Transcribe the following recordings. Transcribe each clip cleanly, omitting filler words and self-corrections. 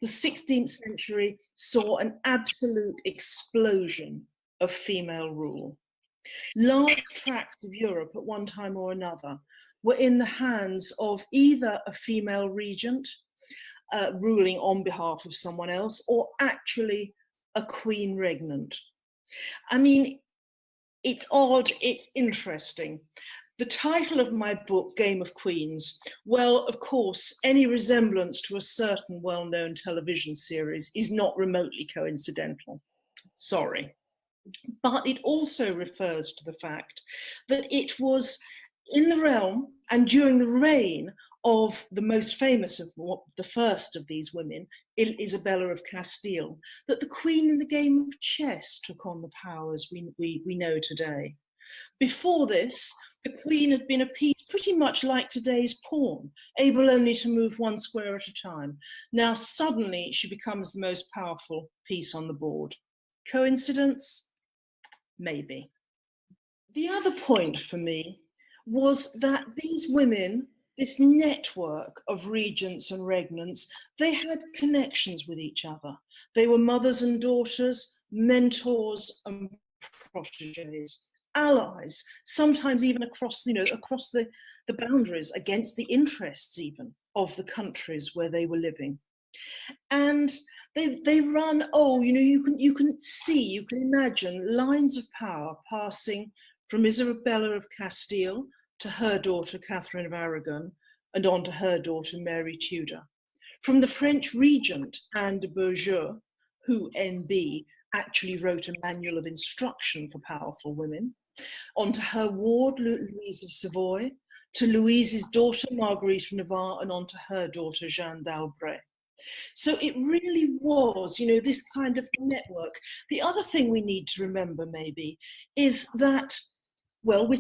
the 16th century saw an absolute explosion of female rule. Large tracts of Europe at one time or another were in the hands of either a female regent ruling on behalf of someone else, or actually a queen regnant. I mean, it's odd, it's interesting. The title of my book, Game of Queens, well, of course, any resemblance to a certain well-known television series is not remotely coincidental. Sorry. But it also refers to the fact that it was in the realm and during the reign of the most famous of the first of these women, Isabella of Castile, that the queen in the game of chess took on the powers we know today. Before this, the queen had been a piece pretty much like today's pawn, able only to move one square at a time. Now suddenly she becomes the most powerful piece on the board. Coincidence? Maybe. The other point for me was that these women, this network of regents and regnants, they had connections with each other. They were mothers and daughters, mentors and proteges, allies, sometimes even across, across the boundaries, against the interests even of the countries where they were living. And they run, you can imagine lines of power passing from Isabella of Castile to her daughter Catherine of Aragon, and on to her daughter Mary Tudor. From the French regent Anne de Beaujeu, who NB actually wrote a manual of instruction for powerful women, onto her ward Louise of Savoy, to Louise's daughter Marguerite of Navarre, and onto her daughter Jeanne d'Albret. So it really was, this kind of network. The other thing we need to remember maybe is that, well,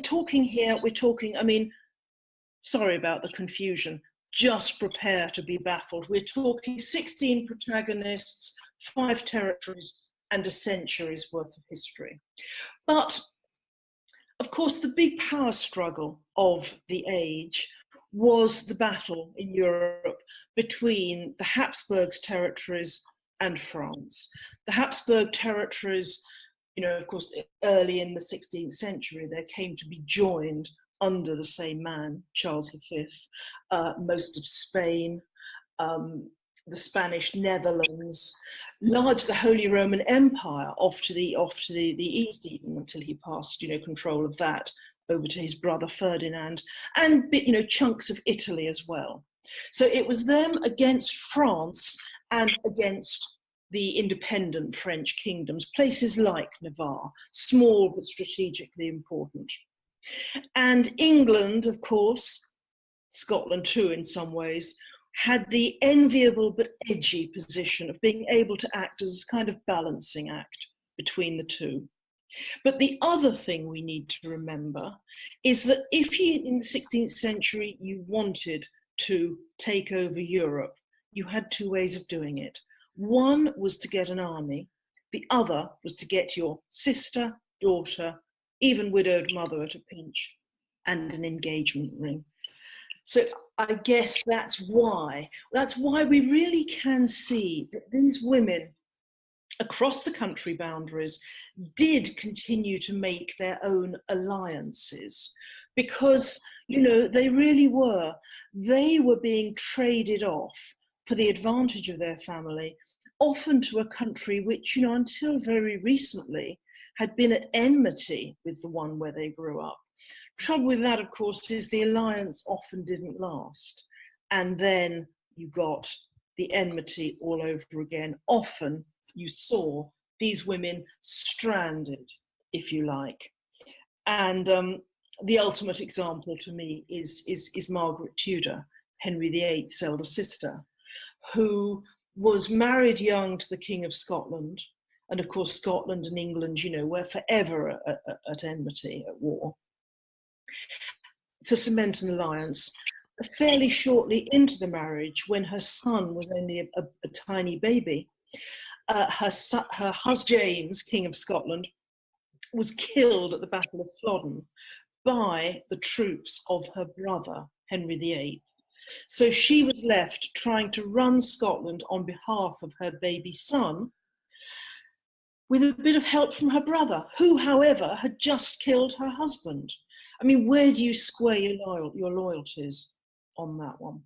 sorry about the confusion, just prepare to be baffled. We're talking 16 protagonists, 5 territories, and a century's worth of history. But of course, the big power struggle of the age was the battle in Europe between the Habsburg territories and France. The Habsburg territories, of course, early in the 16th century, they came to be joined under the same man, Charles V, most of Spain, the Spanish Netherlands, the Holy Roman Empire off to the east, even until he passed, control of that over to his brother Ferdinand, and chunks of Italy as well. So it was them against France and against the independent French kingdoms, places like Navarre, small but strategically important. And England, of course, Scotland too in some ways, had the enviable but edgy position of being able to act as a kind of balancing act between the two. But the other thing we need to remember is that if in the 16th century you wanted to take over Europe, you had 2 ways of doing it. One was to get an army, the other was to get your sister, daughter, even widowed mother at a pinch, and an engagement ring. So I guess that's why we really can see that these women across the country boundaries did continue to make their own alliances, because, they really were. They were being traded off for the advantage of their family, often to a country which, until very recently had been at enmity with the one where they grew up. Trouble with that, of course, is the alliance often didn't last. And then you got the enmity all over again. Often you saw these women stranded, if you like. And the ultimate example to me is Margaret Tudor, Henry VIII's elder sister, who was married young to the King of Scotland. And of course, Scotland and England, were forever at enmity, at war. To cement an alliance, fairly shortly into the marriage, when her son was only a tiny baby, her husband James, King of Scotland, was killed at the Battle of Flodden by the troops of her brother, Henry VIII. So she was left trying to run Scotland on behalf of her baby son, with a bit of help from her brother, who, however, had just killed her husband. I mean, where do you square your loyalties on that one?